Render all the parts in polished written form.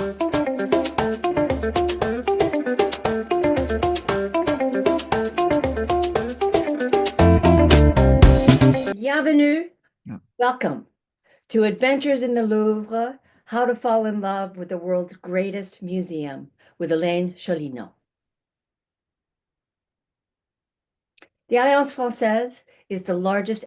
Bienvenue, Yeah. welcome to Adventures in the Louvre, How to Fall in Love with the World's Greatest Museum with Elaine Sciolino. The Alliance Française is the largest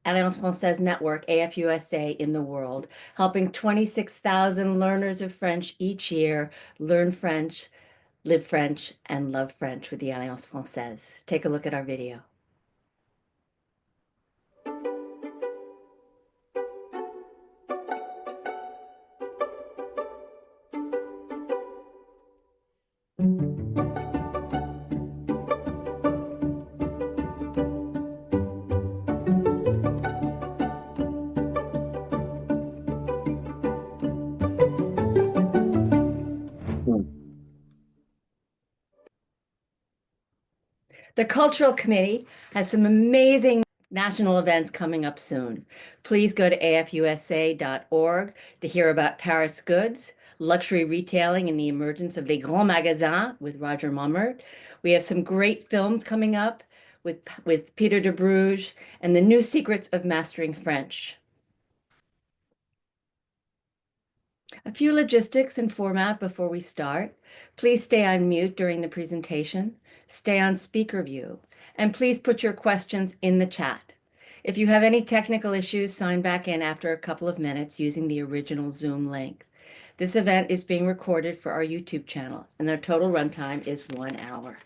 Alliance Française network, AFUSA, in the world, helping 26,000 learners of French each year learn French, live French, and love French with the Alliance Française. Take a look at our video. The Cultural Committee has some amazing national events coming up soon. Please go to afusa.org to hear about Paris goods, luxury retailing, and the emergence of Les Grands Magasins with Roger Mummert. We have some great films coming up with Peter de Bruges and the new secrets of mastering French. A few logistics and format before we start. Please stay on mute during the presentation, stay on speaker view, and please put your questions in the chat. If you have any technical issues, sign back in after a couple of minutes using the original Zoom link. This event is being recorded for our YouTube channel, and their total runtime is 1 hour.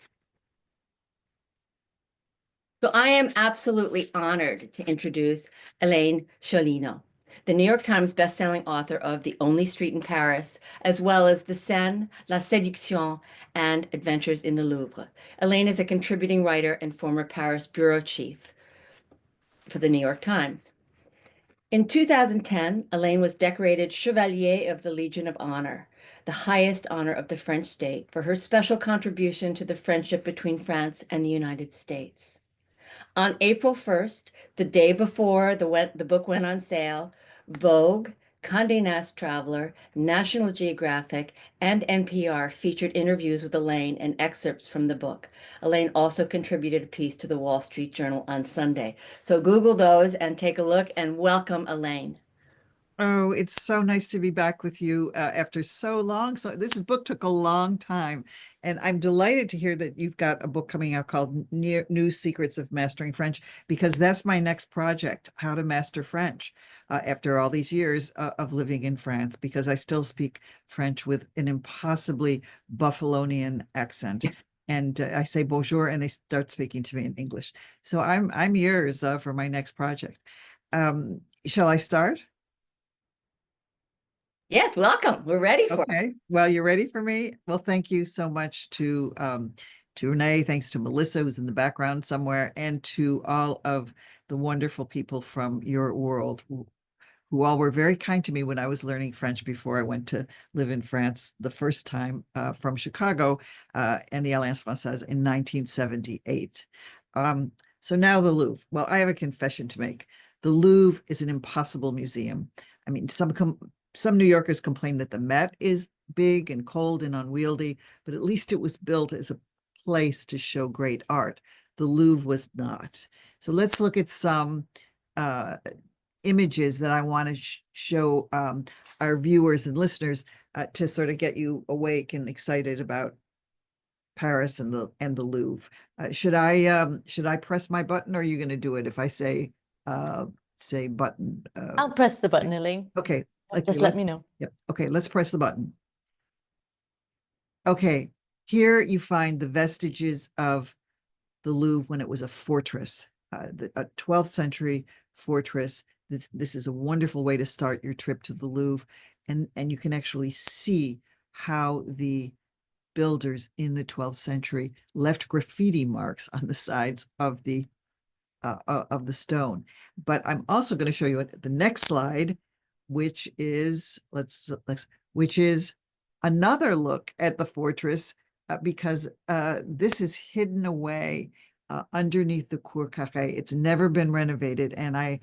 So I am absolutely honored to introduce Elaine Sciolino, the New York Times bestselling author of The Only Street in Paris, as well as The Scène, La Séduction, and Adventures in the Louvre. Elaine is a contributing writer and former Paris bureau chief for the New York Times. In 2010, Elaine was decorated Chevalier of the Legion of Honor, the highest honor of the French state, for her special contribution to the friendship between France and the United States. On April 1st, the day before the book went on sale, Vogue, Condé Nast Traveler, National Geographic, and NPR featured interviews with Elaine and excerpts from the book. Elaine also contributed a piece to the Wall Street Journal on Sunday. So Google those and take a look, and welcome, Elaine. Oh, it's so nice to be back with you after so long. So this book took a long time, and I'm delighted to hear that you've got a book coming out called New Secrets of Mastering French, because that's my next project, how to master French after all these years of living in France, because I still speak French with an impossibly Buffalonian accent. And I say bonjour, and they start speaking to me in English. So I'm yours for my next project. Shall I start? Yes, welcome. We're ready for it. Okay. Well, you're ready for me? Well, thank you so much to Renee, thanks to Melissa, who's in the background somewhere, and to all of the wonderful people from your world who all were very kind to me when I was learning French before I went to live in France the first time from Chicago and the Alliance Française in 1978. So now the Louvre. Well, I have a confession to make. The Louvre is an impossible museum. I mean, some New Yorkers complain that the Met is big and cold and unwieldy, but at least it was built as a place to show great art. The Louvre was not. So let's look at some images that I want to show our viewers and listeners to sort of get you awake and excited about Paris and the Louvre. Should I press my button, or are you going to do it if I say button? I'll press the button, Elaine. Okay. Just let me know. Yep. Okay, let's press the button. Okay, here you find the vestiges of the Louvre when it was a fortress, a 12th century fortress. This is a wonderful way to start your trip to the Louvre, and you can actually see how the builders in the 12th century left graffiti marks on the sides of the stone. But I'm also going to show you the next slide, which is which is another look at the fortress, because this is hidden away underneath the Cour Carrée. It's never been renovated, and I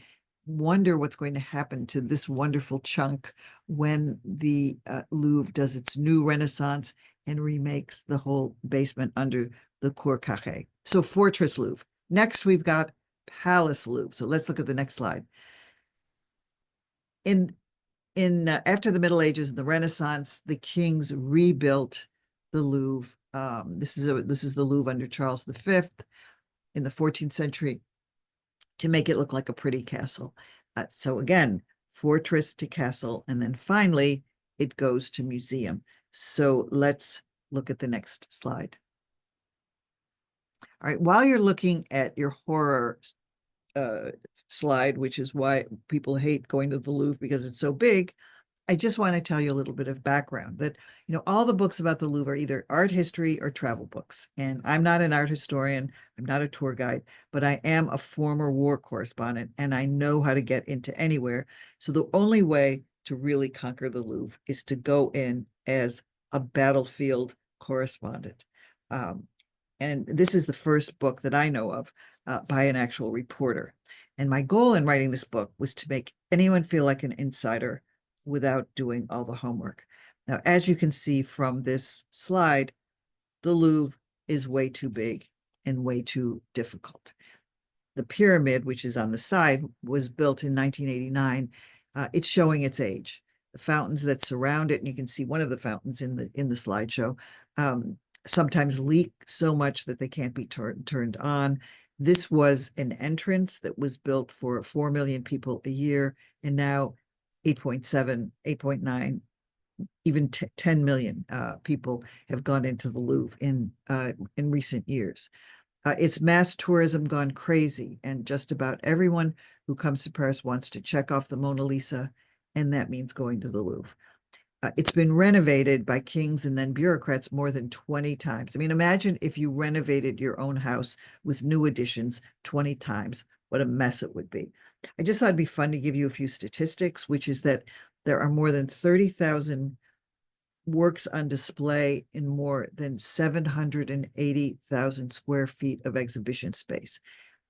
wonder what's going to happen to this wonderful chunk when the Louvre does its new Renaissance and remakes the whole basement under the Cour Carrée. So Fortress Louvre. Next, we've got Palace Louvre. So let's look at the next slide. After the Middle Ages and the Renaissance, the kings rebuilt the Louvre. This is the Louvre under Charles V in the 14th century to make it look like a pretty castle. So again, fortress to castle, and then finally it goes to museum. So let's look at the next slide. All right, while you're looking at your horror slide, which is why people hate going to the Louvre because it's so big, I just want to tell you a little bit of background that, all the books about the Louvre are either art history or travel books. And I'm not an art historian, I'm not a tour guide, but I am a former war correspondent and I know how to get into anywhere. So the only way to really conquer the Louvre is to go in as a battlefield correspondent. And this is the first book that I know of by an actual reporter. And my goal in writing this book was to make anyone feel like an insider without doing all the homework. Now, as you can see from this slide, the Louvre is way too big and way too difficult. The pyramid, which is on the side, was built in 1989. It's showing its age. The fountains that surround it, and you can see one of the fountains in the slideshow, sometimes leak so much that they can't be turned on. This was an entrance that was built for 4 million people a year, and now 8.7, 8.9, even 10 million people have gone into the Louvre in recent years. It's mass tourism gone crazy, and just about everyone who comes to Paris wants to check off the Mona Lisa, and that means going to the Louvre. It's been renovated by kings and then bureaucrats more than 20 times. I mean, imagine if you renovated your own house with new additions 20 times, what a mess it would be. I just thought it'd be fun to give you a few statistics, which is that there are more than 30,000 works on display in more than 780,000 square feet of exhibition space.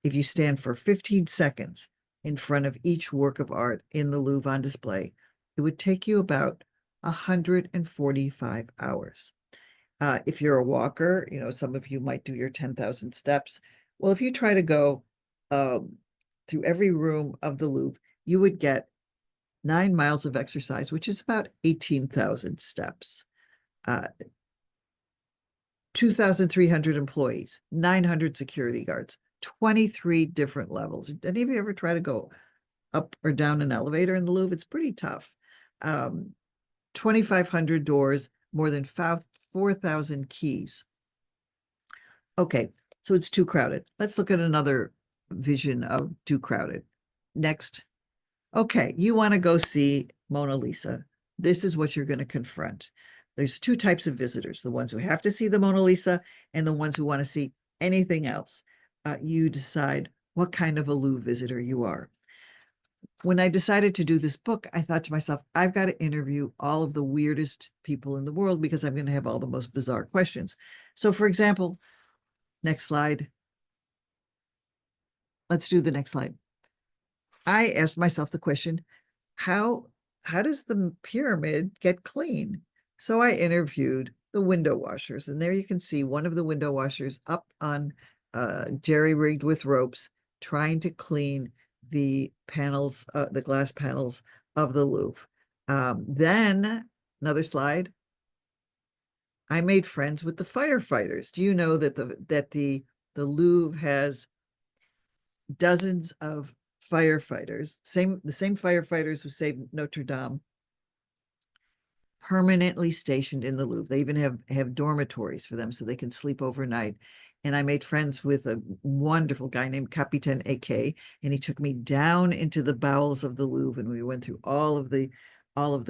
If you stand for 15 seconds in front of each work of art in the Louvre on display, it would take you about 145 hours. If you're a walker, some of you might do your 10,000 steps. Well, if you try to go through every room of the Louvre, you would get 9 miles of exercise, which is about 18,000 steps. 2,300 employees, 900 security guards, 23 different levels. Did any of you ever try to go up or down an elevator in the Louvre? It's pretty tough. 2,500 doors, more than 4,000 keys. Okay, so it's too crowded. Let's look at another vision of too crowded. Next. Okay, you want to go see Mona Lisa. This is what you're going to confront. There's two types of visitors, the ones who have to see the Mona Lisa and the ones who want to see anything else. You decide what kind of a Louvre visitor you are. When I decided to do this book, I thought to myself, I've got to interview all of the weirdest people in the world because I'm going to have all the most bizarre questions. So for example, next slide. Let's do the next slide. I asked myself the question, how does the pyramid get clean? So I interviewed the window washers, and there you can see one of the window washers up on jerry-rigged with ropes, trying to clean the panels, the glass panels of the Louvre. Then another slide. I made friends with the firefighters. Do you know that the Louvre has dozens of firefighters, the same firefighters who saved Notre Dame, permanently stationed in the Louvre. They even have dormitories for them so they can sleep overnight. And I made friends with a wonderful guy named Capitaine AK, and he took me down into the bowels of the Louvre, and we went through all of the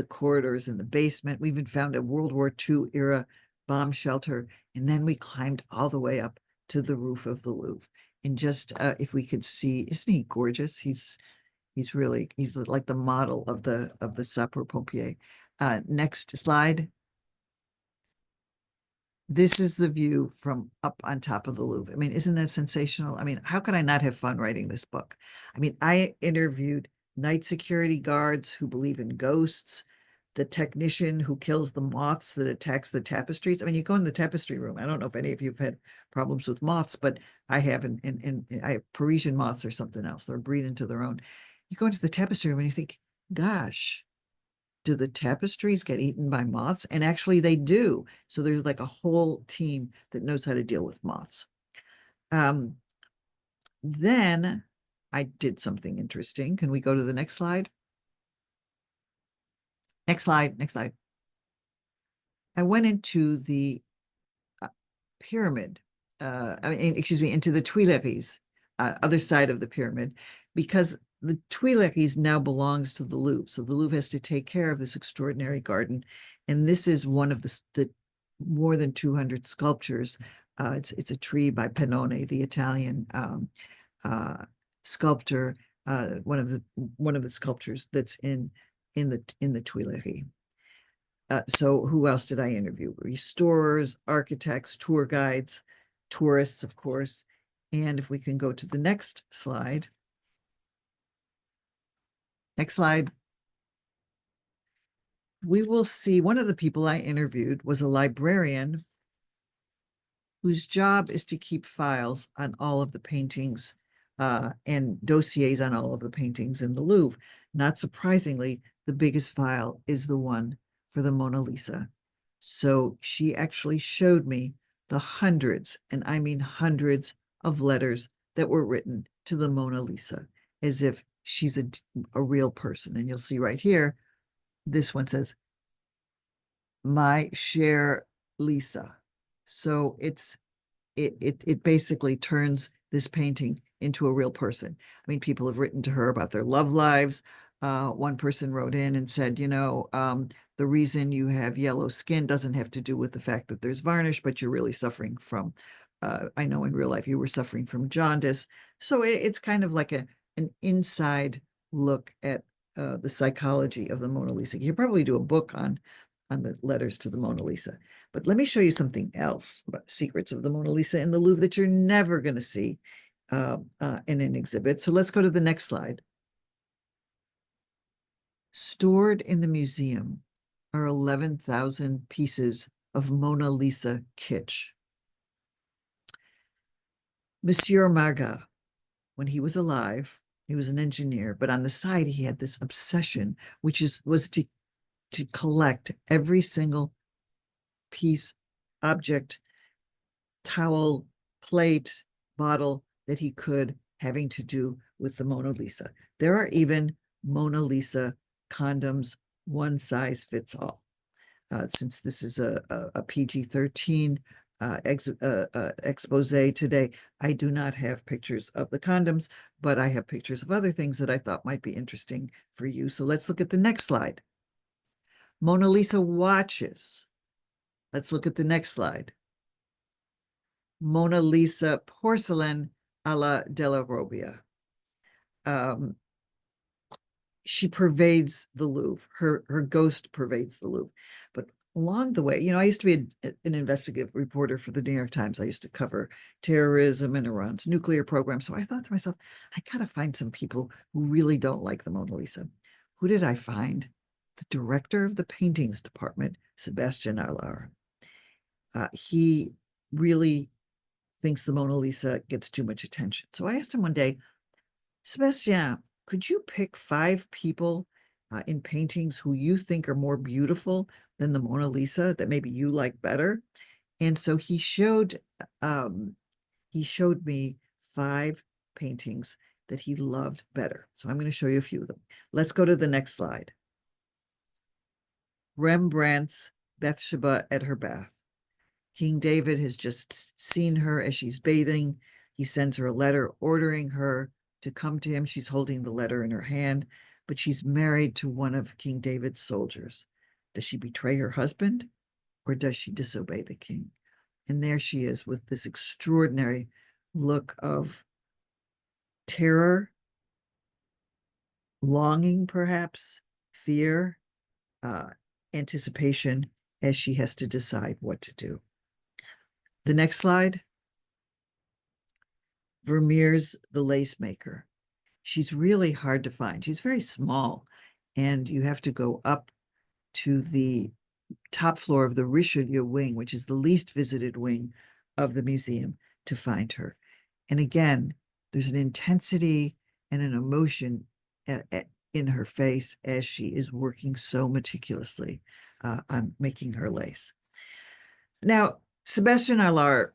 corridors in the basement. We even found a World War II era bomb shelter, and then we climbed all the way up to the roof of the Louvre. And just if we could see, isn't he gorgeous? He's like the model of the sapeur-pompier. Next slide. This is the view from up on top of the Louvre. I mean, isn't that sensational? I mean, how could I not have fun writing this book? I mean, I interviewed night security guards who believe in ghosts, the technician who kills the moths that attacks the tapestries. I mean, you go in the tapestry room. I don't know if any of you have had problems with moths, but I have I have Parisian moths or something else. They're breed into their own. You go into the tapestry room and you think, gosh, do the tapestries get eaten by moths? And actually they do. So there's like a whole team that knows how to deal with moths. Then I did something interesting. Can we go to the next slide? Next slide, next slide. I went into the pyramid, into the Tuileries, other side of the pyramid, because the Tuileries now belongs to the Louvre. So the Louvre has to take care of this extraordinary garden. And this is one of the more than 200 sculptures. It's a tree by Pennone, the Italian sculptor, one of the sculptures that's in the Tuileries. So who else did I interview? Restorers, architects, tour guides, tourists, of course. And if we can go to the next slide. Next slide. We will see one of the people I interviewed was a librarian whose job is to keep files on all of the paintings and dossiers on all of the paintings in the Louvre. Not surprisingly, the biggest file is the one for the Mona Lisa. So she actually showed me the hundreds, and I mean hundreds of letters that were written to the Mona Lisa, as if she's a real person. And you'll see right here, this one says, "My cher Lisa." So it basically turns this painting into a real person. I mean, people have written to her about their love lives. One person wrote in and said, the reason you have yellow skin doesn't have to do with the fact that there's varnish, but you're really suffering from, I know in real life you were suffering from jaundice. So it's kind of like an inside look at the psychology of the Mona Lisa. You could probably do a book on the letters to the Mona Lisa. But let me show you something else about secrets of the Mona Lisa in the Louvre that you're never going to see in an exhibit. So let's go to the next slide. Stored in the museum are 11,000 pieces of Mona Lisa kitsch. Monsieur Marga, when he was alive, he was an engineer, but on the side he had this obsession, which was to collect every single piece, object, towel, plate, bottle that he could having to do with the Mona Lisa. There are even Mona Lisa condoms, one size fits all. Since this is a PG-13 expose today, I do not have pictures of the condoms, but I have pictures of other things that I thought might be interesting for you. So let's look at the next slide. Mona Lisa watches. Let's look at the next slide. Mona Lisa porcelain a la Della Robbia. She pervades the Louvre. Her ghost pervades the Louvre. But along the way, I used to be an investigative reporter for the New York Times. I used to cover terrorism and Iran's nuclear program. So I thought to myself, I gotta find some people who really don't like the Mona Lisa. Who did I find? The director of the paintings department, Sebastian Allar. He really thinks the Mona Lisa gets too much attention. So I asked him one day, Sebastian, could you pick 5 people in paintings who you think are more beautiful than the Mona Lisa that maybe you like better? And so he showed me 5 paintings that he loved better. So I'm going to show you a few of them. Let's go to the next slide. Rembrandt's Bathsheba at her bath. King David has just seen her as she's bathing. He sends her a letter ordering her to come to him. She's holding the letter in her hand, but she's married to one of King David's soldiers. Does she betray her husband or does she disobey the king? And there she is with this extraordinary look of terror, longing, perhaps, fear, anticipation, as she has to decide what to do. The next slide. Vermeer's The Lace Maker. She's really hard to find. She's very small, and you have to go up to the top floor of the Richelieu wing, which is the least visited wing of the museum, to find her. And again, there's an intensity and an emotion in her face as she is working so meticulously on making her lace. Now, Sebastian Allar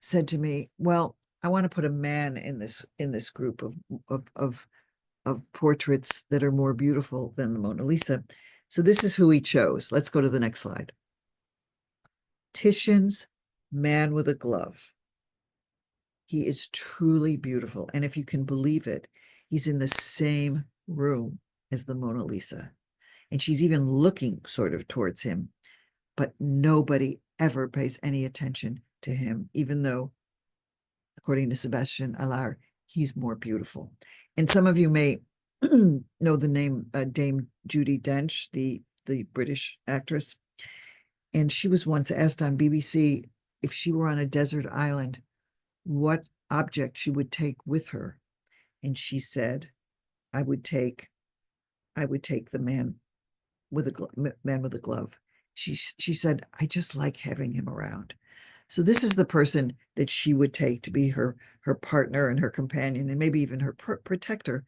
said to me, well, I want to put a man in this group of portraits that are more beautiful than the Mona Lisa. So this is who he chose. Let's go to the next slide. Titian's Man with a Glove. He is truly beautiful. And if you can believe it, he's in the same room as the Mona Lisa. And she's even looking sort of towards him. But nobody ever pays any attention to him, even though, according to Sebastian Allar, he's more beautiful. And some of you may know the name Dame Judi Dench, the British actress. And she was once asked on BBC if she were on a desert island, what object she would take with her. And she said, I would take the man with a glove. She said, I just like having him around. So this is the person that she would take to be her partner and her companion, and maybe even her protector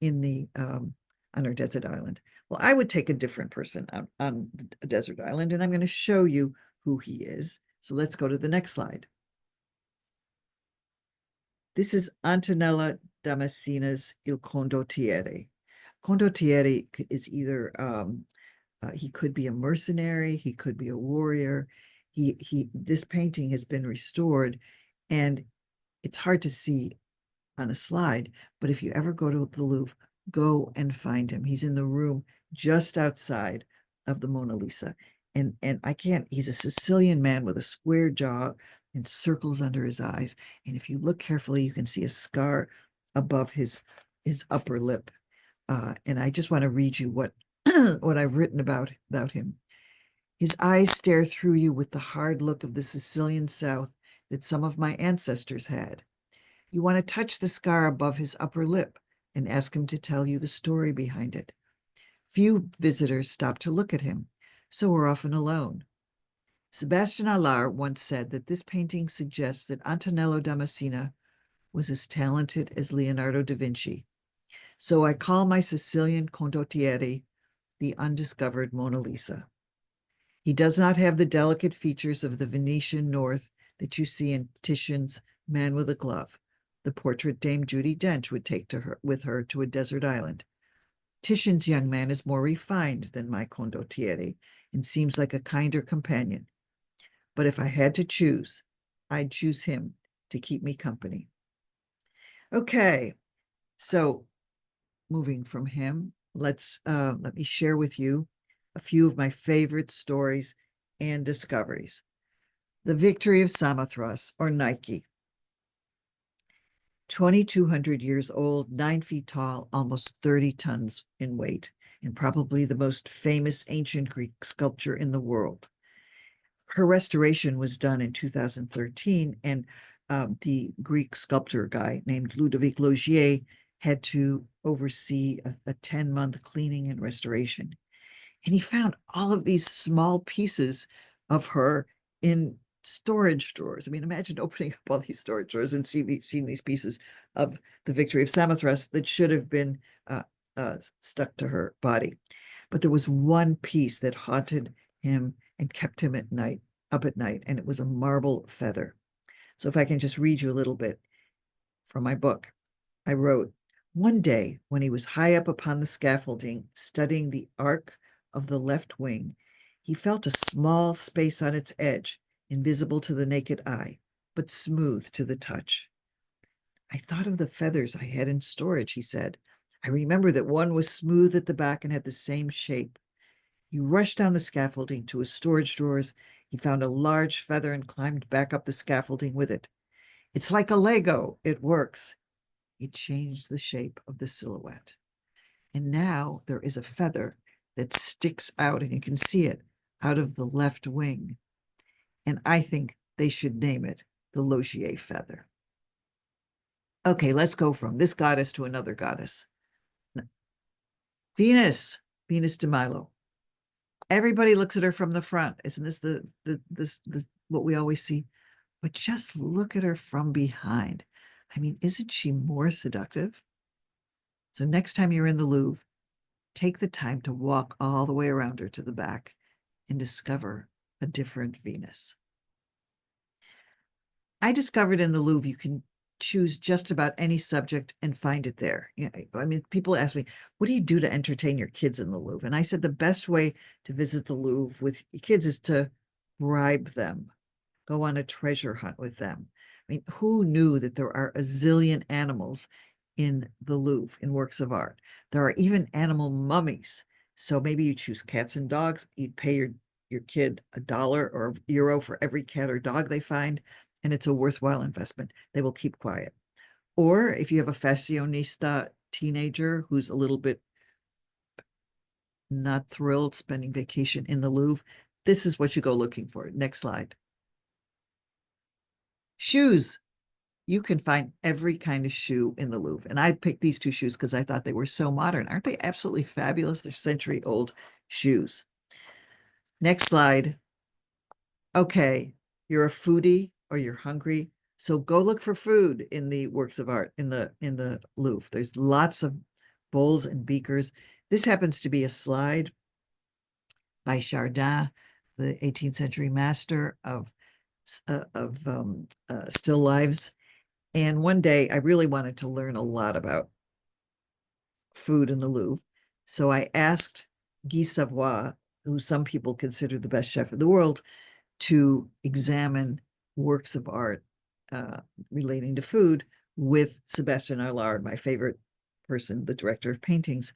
in the on her desert island. Well, I would take a different person on a desert island, and I'm going to show you who he is. So let's go to the next slide. This is Antonella Damascena's Il Condottiere. Condottiere is either he could be a mercenary, he could be a warrior. This painting has been restored, and it's hard to see on a slide, but if you ever go to the Louvre, go and find him. He's in the room just outside of the Mona Lisa. And he's a Sicilian man with a square jaw and circles under his eyes. And if you look carefully, you can see a scar above his upper lip. And I just want to read you what I've written about him. His eyes stare through you with the hard look of the Sicilian South that some of my ancestors had. You want to touch the scar above his upper lip and ask him to tell you the story behind it. Few visitors stop to look at him, so we're often alone. Sebastian Allar once said that this painting suggests that Antonello Damascena was as talented as Leonardo da Vinci. So I call my Sicilian condottiere the undiscovered Mona Lisa. He does not have the delicate features of the Venetian North that you see in Titian's Man with a Glove, the portrait Dame Judi Dench would take with her to a desert island. Titian's young man is more refined than my condottiere and seems like a kinder companion. But if I had to choose, I'd choose him to keep me company. Okay, so moving from him, let me share with you a few of my favorite stories and discoveries. The Victory of Samothrace, or Nike. 2,200 years old, 9 feet tall, almost 30 tons in weight, and probably the most famous ancient Greek sculpture in the world. Her restoration was done in 2013, and the Greek sculptor guy named Ludovic Logier had to oversee a 10-month cleaning and restoration. And he found all of these small pieces of her in storage drawers. I mean, imagine opening up all these storage drawers and seeing these pieces of the Victory of Samothrace that should have been stuck to her body. But there was one piece that haunted him and kept him up at night, and it was a marble feather. So if I can just read you a little bit from my book, I wrote, one day when he was high up upon the scaffolding, studying the arc of the left wing, he felt a small space on its edge, invisible to the naked eye, but smooth to the touch. I thought of the feathers I had in storage, he said. I remember that one was smooth at the back and had the same shape. He rushed down the scaffolding to his storage drawers. He found a large feather and climbed back up the scaffolding with it. It's like a Lego. It works. It changed the shape of the silhouette. And now there is a feather that sticks out, and you can see it out of the left wing. And I think they should name it the Logier feather. Okay, let's go from this goddess to another goddess. Venus, Venus de Milo. Everybody looks at her from the front. Isn't this this what we always see? But just look at her from behind. I mean, isn't she more seductive? So next time you're in the Louvre, take the time to walk all the way around her to the back and discover a different Venus. I discovered in the Louvre, you can choose just about any subject and find it there. Yeah, I mean, people ask me, what do you do to entertain your kids in the Louvre? And I said, the best way to visit the Louvre with your kids is to bribe them, go on a treasure hunt with them. I mean, who knew that there are a zillion animals in the Louvre in works of art? There are even animal mummies. So maybe you choose cats and dogs. You'd pay your kid $1 or €1 for every cat or dog they find, and it's a worthwhile investment. They will keep quiet. Or if you have a fashionista teenager who's a little bit not thrilled spending vacation in the Louvre, this is what you go looking for. Next slide. Shoes. You can find every kind of shoe in the Louvre. And I picked these two shoes because I thought they were so modern. Aren't they absolutely fabulous? They're century-old shoes. Next slide. Okay, you're a foodie or you're hungry, so go look for food in the works of art in the Louvre. There's lots of bowls and beakers. This happens to be a slide by Chardin, the 18th century master of still lives. And one day I really wanted to learn a lot about food in the Louvre. So I asked Guy Savoy, who some people consider the best chef in the world, to examine works of art relating to food with Sebastian Allard, my favorite person, the director of paintings.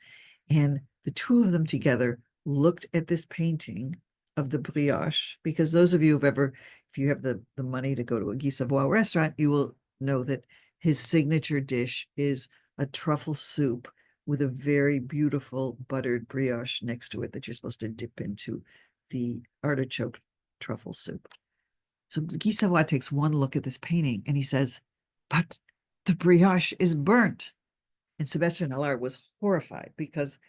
And the two of them together looked at this painting of the brioche, because those of you who've ever, if you have the money to go to a Guy Savoy restaurant, you will know that his signature dish is a truffle soup with a very beautiful buttered brioche next to it that you're supposed to dip into the artichoke truffle soup. So Guy Savoy takes one look at this painting and he says, but the brioche is burnt. And Sebastian Allard was horrified because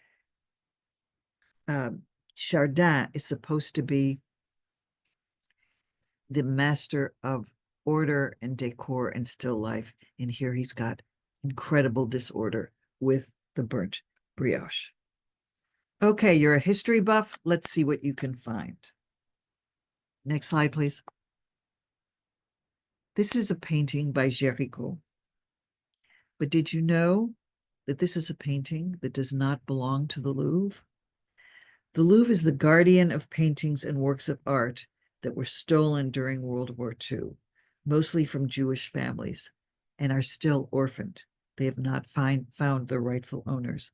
Chardin is supposed to be the master of order and decor and still life. And here he's got incredible disorder with the burnt brioche. Okay, you're a history buff. Let's see what you can find. Next slide, please. This is a painting by Géricault. But did you know that this is a painting that does not belong to the Louvre? The Louvre is the guardian of paintings and works of art that were stolen during World War II, mostly from Jewish families, and are still orphaned. They have not found their rightful owners,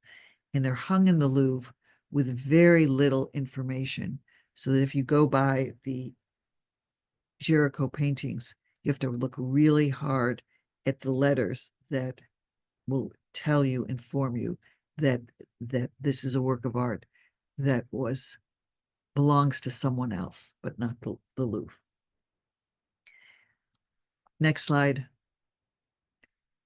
and they're hung in the Louvre with very little information, so that if you go by the Géricault paintings, you have to look really hard at the letters that will tell you, inform you that this is a work of art that belongs to someone else, but not the Louvre. Next slide.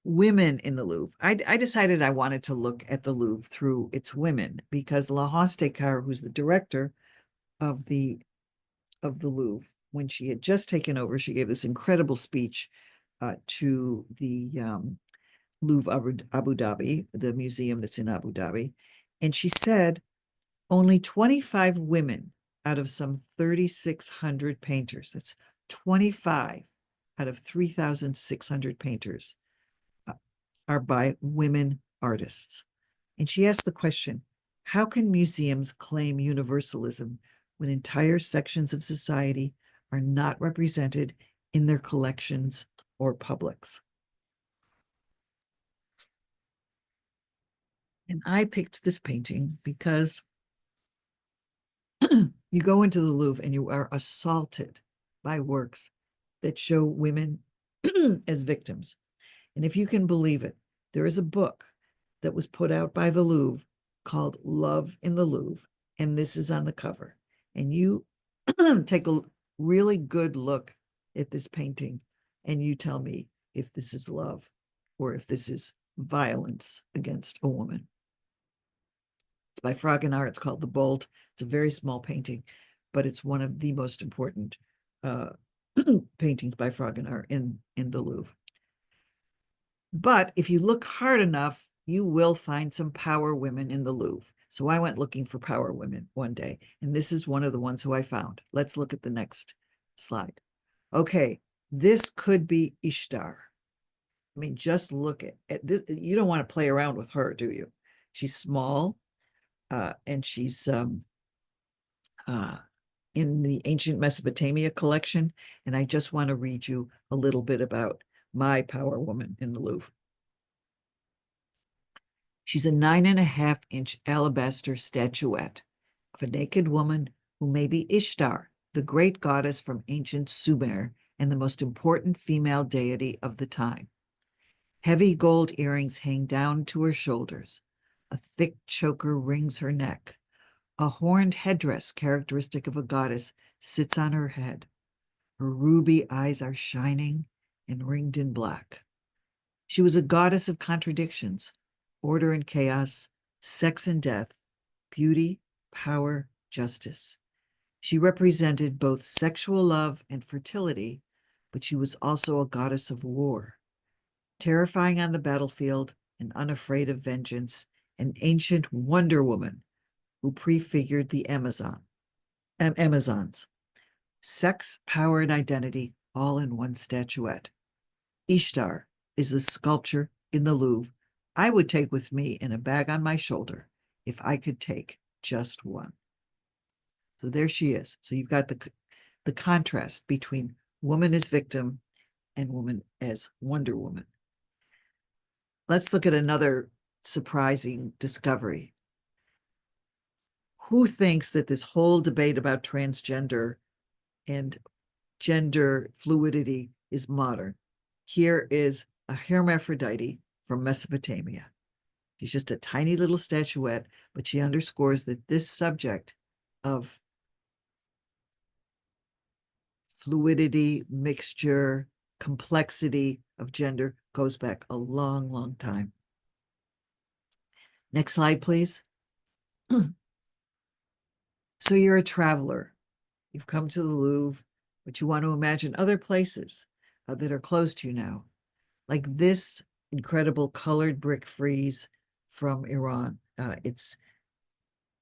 Women in the Louvre. I decided I wanted to look at the Louvre through its women, because La Hostekar, who's the director of the Louvre, when she had just taken over, she gave this incredible speech to the Louvre Abu Dhabi, the museum that's in Abu Dhabi. And she said, only 25 women out of some 3,600 painters, that's 25 out of 3,600 painters, are by women artists. And she asked the question, how can museums claim universalism when entire sections of society are not represented in their collections or publics? And I picked this painting because you go into the Louvre and you are assaulted by works that show women as victims. And if you can believe it, there is a book that was put out by the Louvre called Love in the Louvre, and this is on the cover. And you take a really good look at this painting and you tell me if this is love or if this is violence against a woman. It's by Fragonard. It's called The Bolt. It's a very small painting, but it's one of the most important paintings by Fragonard in the Louvre. But if you look hard enough, you will find some power women in the Louvre. So I went looking for power women one day, and this is one of the ones who I found. Let's look at the next slide. Okay, this could be Ishtar. I mean, just look at this. You don't want to play around with her, do you? She's small, and she's in the Ancient Mesopotamia collection. And I just want to read you a little bit about my power woman in the Louvre. She's a 9.5-inch alabaster statuette of a naked woman who may be Ishtar, the great goddess from ancient Sumer and the most important female deity of the time. Heavy gold earrings hang down to her shoulders. A thick choker rings her neck. A horned headdress characteristic of a goddess sits on her head. Her ruby eyes are shining and ringed in black. She was a goddess of contradictions, order and chaos, sex and death, beauty, power, justice. She represented both sexual love and fertility, but she was also a goddess of war. Terrifying on the battlefield and unafraid of vengeance, an ancient wonder woman who prefigured the Amazons. Sex, power, and identity all in one statuette. Ishtar is a sculpture in the Louvre I would take with me in a bag on my shoulder if I could take just one. So there she is. So you've got the contrast between woman as victim and woman as Wonder Woman. Let's look at another surprising discovery. Who thinks that this whole debate about transgender and gender fluidity is modern? Here is a hermaphrodite from Mesopotamia. She's just a tiny little statuette, but she underscores that this subject of fluidity, mixture, complexity of gender goes back a long, long time. Next slide, please. So you're a traveler. You've come to the Louvre, but you want to imagine other places that are close to you now, like this incredible colored brick frieze from Iran. It's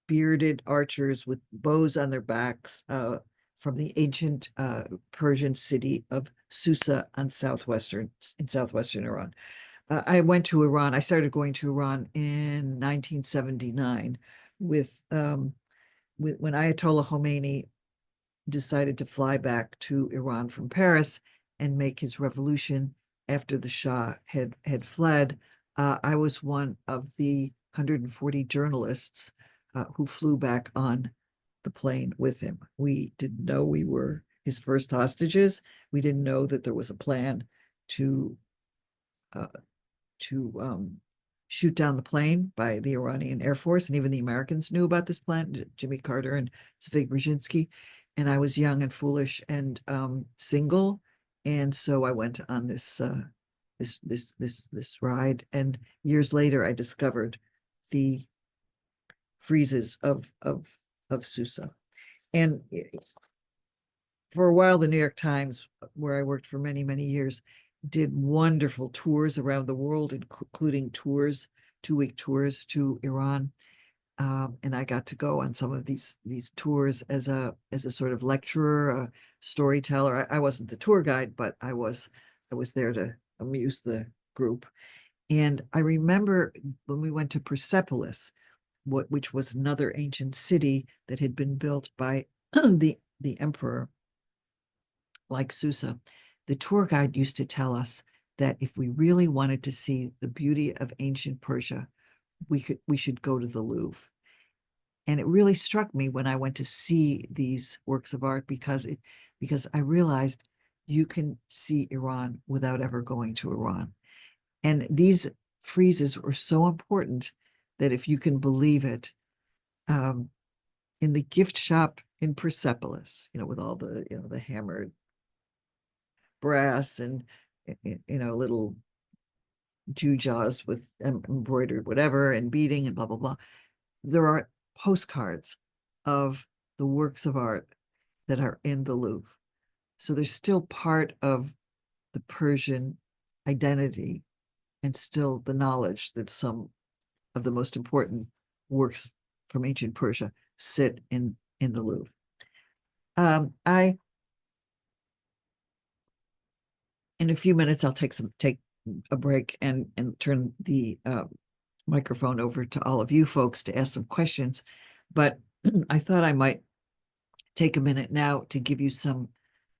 bearded archers with bows on their backs from the ancient Persian city of Susa in southwestern Iran. I went to Iran. I started going to Iran in 1979 with when Ayatollah Khomeini decided to fly back to Iran from Paris and make his revolution after the Shah had fled. I was one of the 140 journalists who flew back on the plane with him. We didn't know we were his first hostages. We didn't know that there was a plan to shoot down the plane by the Iranian Air Force, and even the Americans knew about this plan, Jimmy Carter and Zvi Brzezinski. And I was young and foolish and single, and so I went on this ride. And years later, I discovered the friezes of Susa. And for a while, the New York Times, where I worked for many, many years, did wonderful tours around the world, including tours, 2-week tours to Iran. And I got to go on some of these tours as a sort of lecturer, a storyteller. I wasn't the tour guide, but I was there to amuse the group. And I remember when we went to Persepolis, which was another ancient city that had been built by the emperor, like Susa. The tour guide used to tell us that if we really wanted to see the beauty of ancient Persia, we should go to the Louvre. And it really struck me when I went to see these works of art, because I realized you can see Iran without ever going to Iran. And these friezes were so important that, if you can believe it, in the gift shop in Persepolis, with all the, the hammered brass and, little gewgaws with embroidered whatever and beading and blah, blah, blah. There are postcards of the works of art that are in the Louvre. So they're still part of the Persian identity and still the knowledge that some of the most important works from ancient Persia sit in the Louvre. In a few minutes, I'll take a break and turn the microphone over to all of you folks to ask some questions. But I thought I might take a minute now to give you some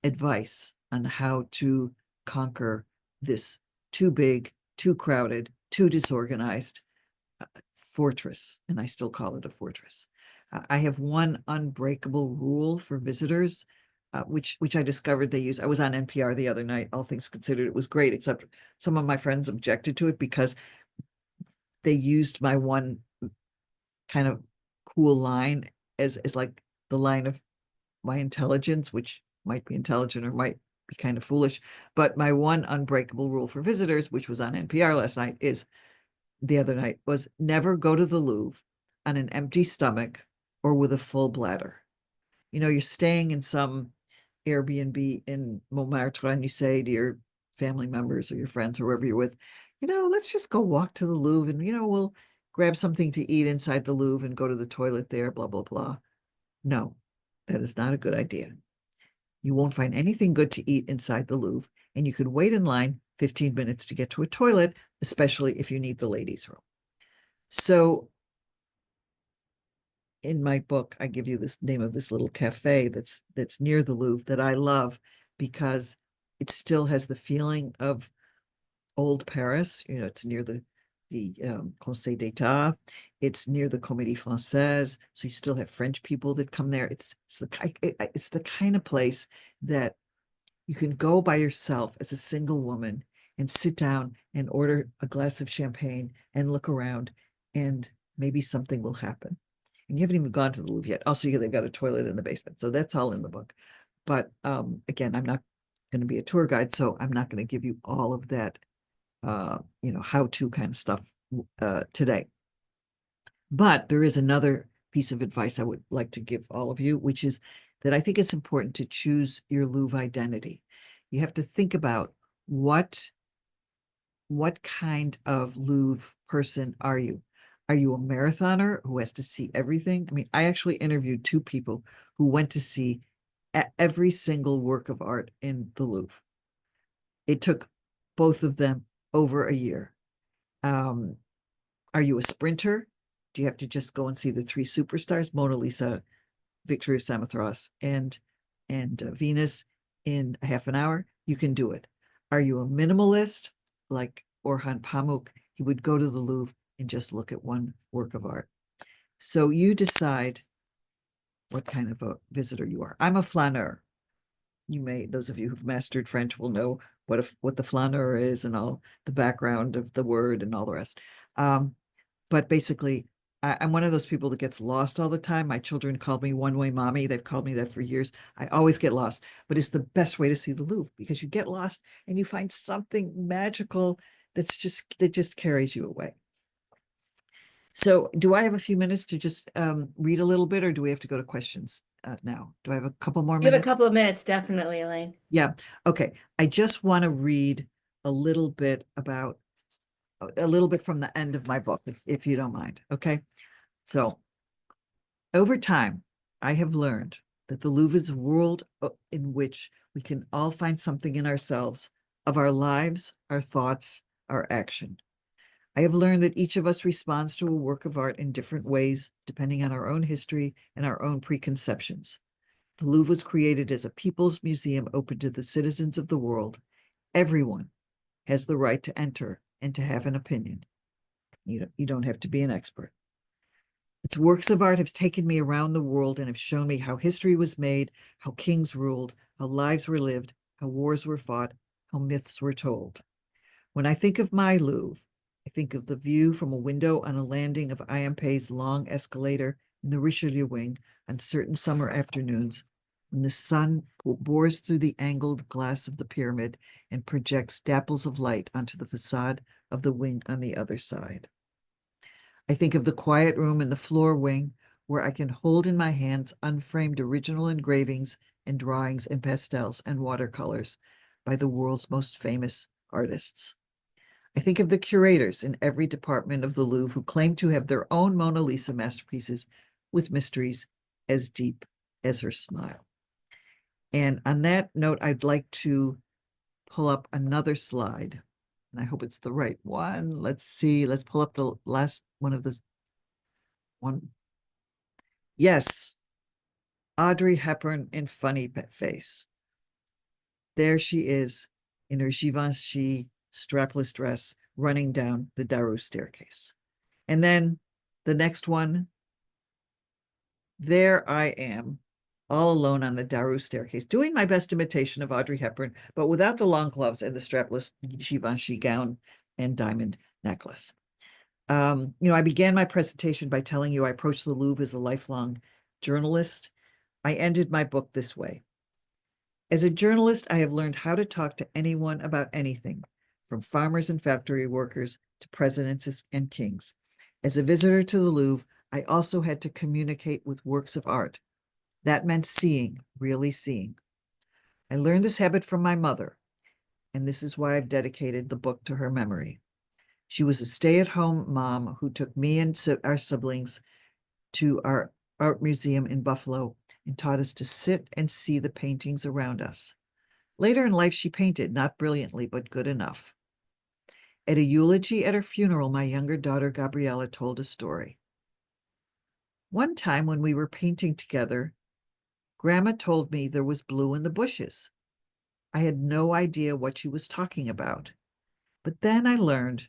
advice on how to conquer this too big, too crowded, too disorganized fortress. And I still call it a fortress. I have one unbreakable rule for visitors, which I discovered they use. I was on NPR the other night. All things considered, it was great, except some of my friends objected to it because they used my one kind of cool line as like the line of my intelligence, which might be intelligent or might be kind of foolish. But my one unbreakable rule for visitors, which was on NPR last night, the other night, was never go to the Louvre on an empty stomach or with a full bladder. You know, you're staying in some Airbnb in Montmartre and you say to your family members or your friends or whoever you're with, let's just go walk to the Louvre and, we'll grab something to eat inside the Louvre and go to the toilet there, blah, blah, blah. No, that is not a good idea. You won't find anything good to eat inside the Louvre, and you could wait in line 15 minutes to get to a toilet, especially if you need the ladies' room. So in my book, I give you this name of this little cafe that's near the Louvre that I love because it still has the feeling of old Paris. It's near the Conseil d'État. It's near the Comédie Française. So you still have French people that come there. It's the kind of place that you can go by yourself as a single woman and sit down and order a glass of champagne and look around, and maybe something will happen. And you haven't even gone to the Louvre yet. Also, they've got a toilet in the basement. So that's all in the book. But again, I'm not going to be a tour guide, so I'm not going to give you all of that how-to kind of stuff today. But there is another piece of advice I would like to give all of you, which is that I think it's important to choose your Louvre identity. You have to think about what kind of Louvre person are you? Are you a marathoner who has to see everything? I mean, I actually interviewed two people who went to see every single work of art in the Louvre. It took both of them over a year. Are you a sprinter? Do you have to just go and see the three superstars, Mona Lisa, Victoria Samothrace, and Venus in a half an hour? You can do it. Are you a minimalist like Orhan Pamuk? He would go to the Louvre and just look at one work of art. So you decide what kind of a visitor you are. I'm a flaneur. Those of you who've mastered French will know what the flaneur is and all the background of the word and all the rest. But basically, I'm one of those people that gets lost all the time. My children call me one-way mommy. They've called me that for years. I always get lost, but it's the best way to see the Louvre because you get lost and you find something magical that just carries you away. So do I have a few minutes to just read a little bit, or do we have to go to questions now? Do I have a couple more You minutes? have a couple of minutes, definitely, Elaine. Yeah. Okay. I just want to read a little bit from the end of my book, if you don't mind. Okay. So over time, I have learned that the Louvre is a world in which we can all find something in ourselves, of our lives, our thoughts, our action. I have learned that each of us responds to a work of art in different ways, depending on our own history and our own preconceptions. The Louvre was created as a people's museum open to the citizens of the world. Everyone has the right to enter and to have an opinion. You don't have to be an expert. Its works of art have taken me around the world and have shown me how history was made, how kings ruled, how lives were lived, how wars were fought, how myths were told. When I think of my Louvre, I think of the view from a window on a landing of Ayampé's long escalator in the Richelieu wing on certain summer afternoons, when the sun bores through the angled glass of the pyramid and projects dapples of light onto the facade of the wing on the other side. I think of the quiet room in the floor wing where I can hold in my hands unframed original engravings and drawings and pastels and watercolors by the world's most famous artists. I think of the curators in every department of the Louvre who claim to have their own Mona Lisa masterpieces with mysteries as deep as her smile. And on that note, I'd like to pull up another slide. And I hope it's the right one. Let's see. Let's pull up the last one of this one. Yes. Audrey Hepburn in funny face. There she is in her Givenchy strapless dress running down the Daru staircase. And then the next one, there I am, all alone on the Daru staircase, doing my best imitation of Audrey Hepburn, but without the long gloves and the strapless Givenchy gown and diamond necklace. I began my presentation by telling you I approached the Louvre as a lifelong journalist. I ended my book this way. As a journalist, I have learned how to talk to anyone about anything, from farmers and factory workers to presidents and kings. As a visitor to the Louvre, I also had to communicate with works of art. That meant seeing, really seeing. I learned this habit from my mother, and this is why I've dedicated the book to her memory. She was a stay-at-home mom who took me and our siblings to our art museum in Buffalo and taught us to sit and see the paintings around us. Later in life, she painted, not brilliantly, but good enough. At a eulogy at her funeral, my younger daughter, Gabriella, told a story. One time when we were painting together, Grandma told me there was blue in the bushes. I had no idea what she was talking about. But then I learned